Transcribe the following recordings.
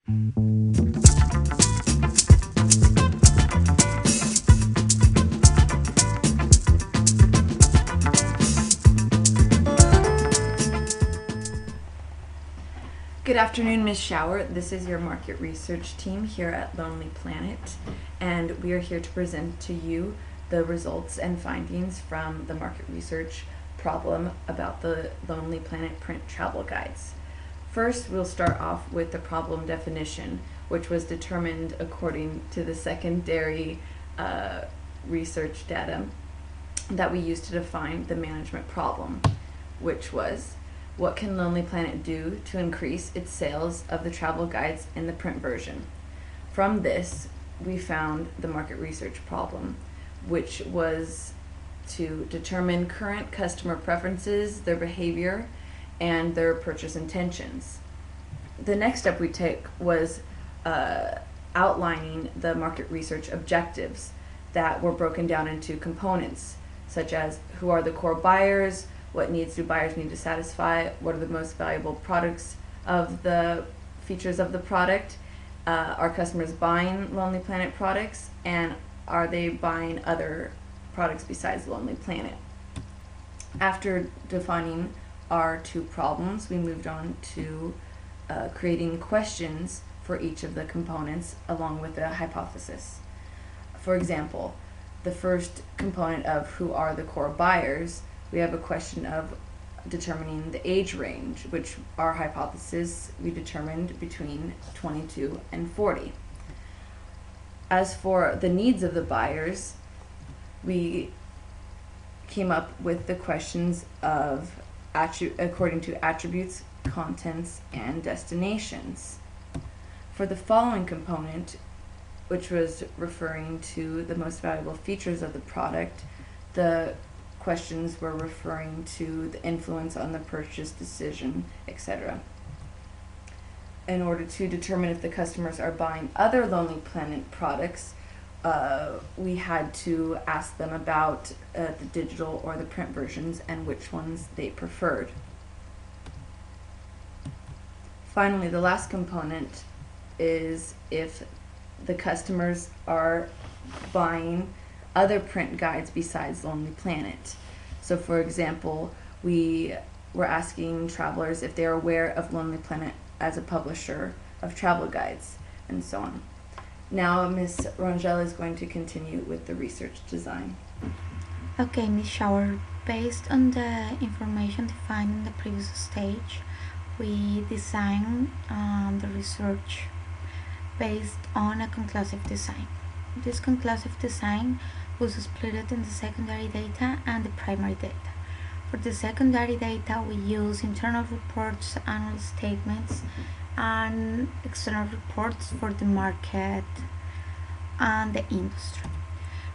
Good afternoon, Ms. Shower. This is your market research team here at Lonely Planet, and we are here to present to you the results and findings from the market research problem about the Lonely Planet print travel guides. First, we'll start off with the problem definition, which was determined according to the secondary research data that we used to define the management problem, which was: what can Lonely Planet do to increase its sales of the travel guides in the print version? From this, we found the market research problem, which was to determine current customer preferences, their behavior, and their purchase intentions. The next step we took was outlining the market research objectives that were broken down into components, such as who are the core buyers, what needs do buyers need to satisfy, what are the most valuable products of the features of the product, are customers buying Lonely Planet products, and are they buying other products besides Lonely Planet. After defining our two problems, we moved on to creating questions for each of the components along with a hypothesis. For example, the first component of who are the core buyers, we have a question of determining the age range, which our hypothesis we determined between 22 and 40. As for the needs of the buyers, we came up with the questions of according to attributes, contents, and destinations. For the following component, which was referring to the most valuable features of the product, the questions were referring to the influence on the purchase decision, etc. In order to determine if the customers are buying other Lonely Planet products, we had to ask them about the digital or the print versions and which ones they preferred. Finally, the last component is if the customers are buying other print guides besides Lonely Planet. So for example, we were asking travelers if they're aware of Lonely Planet as a publisher of travel guides, and so on. Now Ms. Rangel is going to continue with the research design. Okay, Ms. Shower, based on the information defined in the previous stage, we designed the research based on a conclusive design. This conclusive design was split in the secondary data and the primary data. For the secondary data, we use internal reports, annual statements, and external reports for the market and the industry.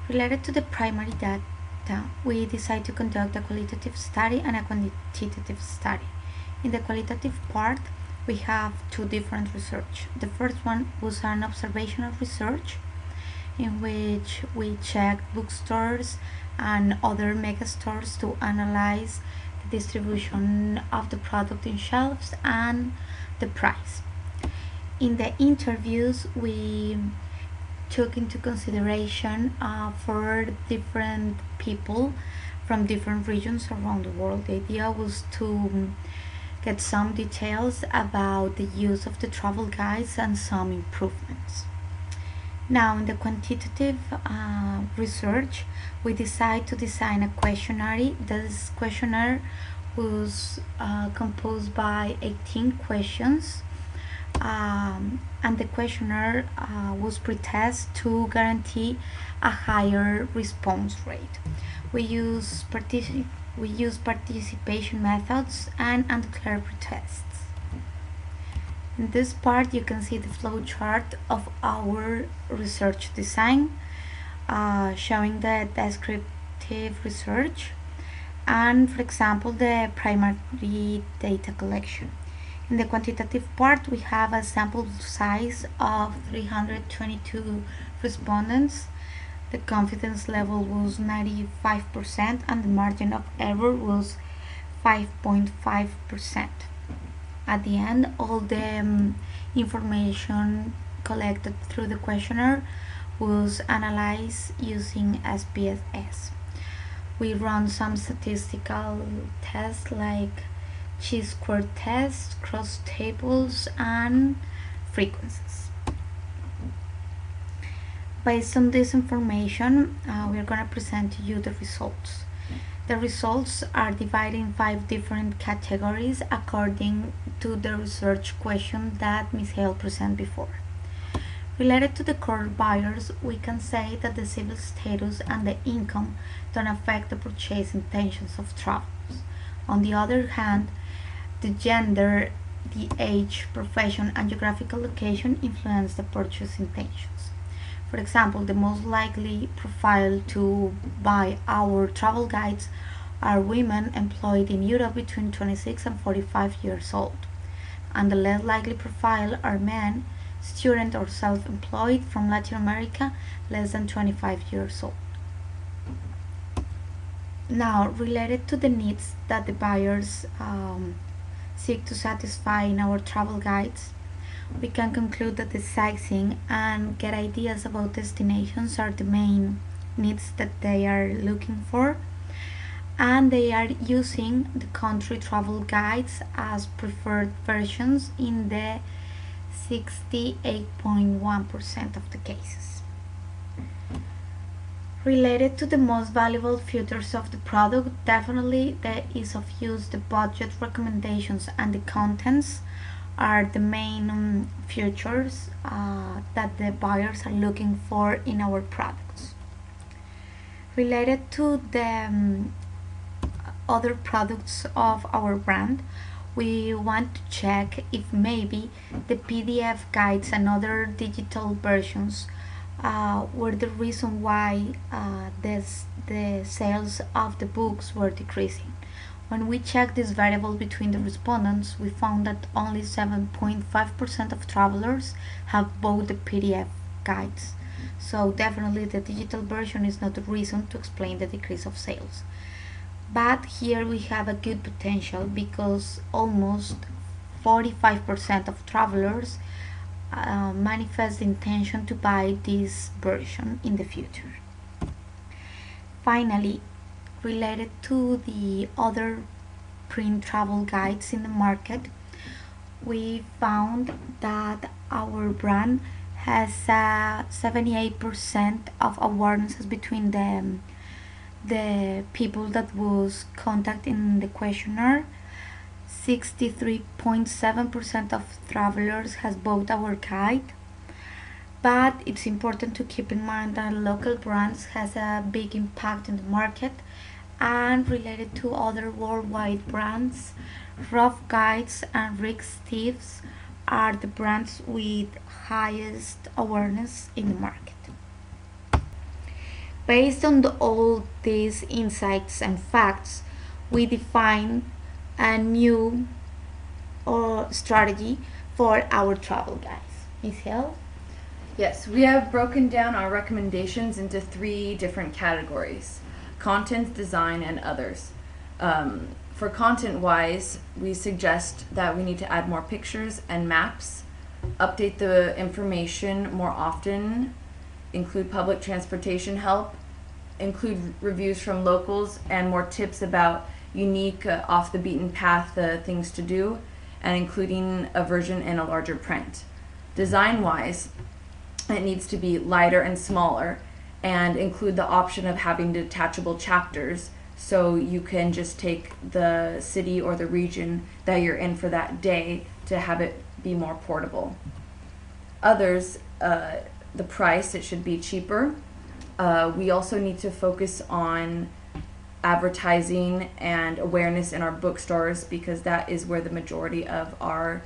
Related to the primary data, we decided to conduct a qualitative study and a quantitative study. In the qualitative part, we have two different research. The first one was an observational research in which we checked bookstores and other mega stores to analyze the distribution of the product in shelves and the price. In the interviews, we took into consideration for different people from different regions around the world. The idea was to get some details about the use of the travel guides and some improvements. Now, in the quantitative research, we decided to design a questionnaire. This questionnaire was composed by 18 questions, and the questionnaire was pretested to guarantee a higher response rate. We use participation methods and undeclared pretests. In this part, you can see the flow chart of our research design, showing the descriptive research and, for example, the primary data collection. In the quantitative part, we have a sample size of 322 respondents. The confidence level was 95% and the margin of error was 5.5%. At the end, all the Information collected through the questionnaire was analyzed using SPSS. We run some statistical tests like chi-square tests, cross tables, and frequencies. Based on this information, we are going to present to you the results. The results are divided in 5 different categories according to the research question that Ms. Hale presented before. Related to the core buyers, we can say that the civil status and the income don't affect the purchase intentions of travelers. On the other hand, the gender, the age, profession, and geographical location influence the purchase intentions. For example, the most likely profile to buy our travel guides are women employed in Europe between 26 and 45 years old, and the less likely profile are men, student or self-employed from Latin America, less than 25 years old. Now, related to the needs that the buyers seek to satisfy in our travel guides, we can conclude that the sightseeing and get ideas about destinations are the main needs that they are looking for, and they are using the country travel guides as preferred versions in the 68.1% of the cases. Related to the most valuable features of the product, definitely the ease of use, the budget recommendations, and the contents are the main features that the buyers are looking for in our products. Related to the other products of our brand, we want to check if maybe the PDF guides and other digital versions were the reason why the sales of the books were decreasing. When we checked this variable between the respondents, we found that only 7.5% of travelers have bought the PDF guides. So definitely the digital version is not the reason to explain the decrease of sales. But here we have a good potential because almost 45% of travelers manifest the intention to buy this version in the future. Finally, related to the other print travel guides in the market, we found that our brand has 78% of awarenesses between the people that was contacted in the questionnaire. 63.7% of travelers has bought our guide, but it's important to keep in mind that local brands has a big impact in the market. And related to other worldwide brands, Rough Guides and Rick Steves are the brands with highest awareness in the market. Based on all these insights and facts, we define a new strategy for our travel guides. Ms. Hill? Yes, we have broken down our recommendations into 3 different categories: content, design, and others. For content-wise, we suggest that we need to add more pictures and maps, update the information more often, include public transportation help, include reviews from locals, and more tips about unique, off the beaten path things to do, and including a version in a larger print. Design-wise, it needs to be lighter and smaller, and include the option of having detachable chapters, so you can just take the city or the region that you're in for that day to have it be more portable. Others, the price, it should be cheaper. We also need to focus on advertising and awareness in our bookstores, because that is where the majority of our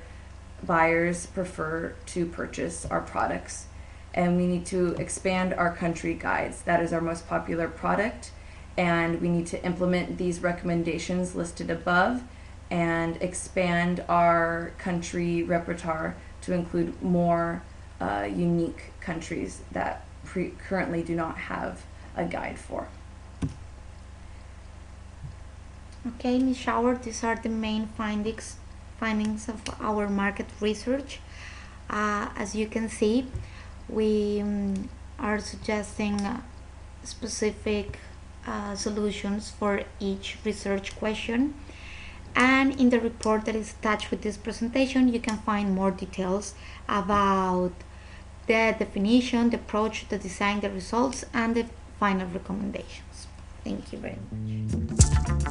buyers prefer to purchase our products. And we need to expand our country guides. That is our most popular product, and we need to implement these recommendations listed above and expand our country repertoire to include more unique countries that currently do not have a guide for. Okay, Ms. Shower, these are the main findings of our market research. As you can see, we are suggesting specific solutions for each research question. And in the report that is attached with this presentation, you can find more details about the definition, the approach, the design, the results, and the final recommendations. Thank you very much.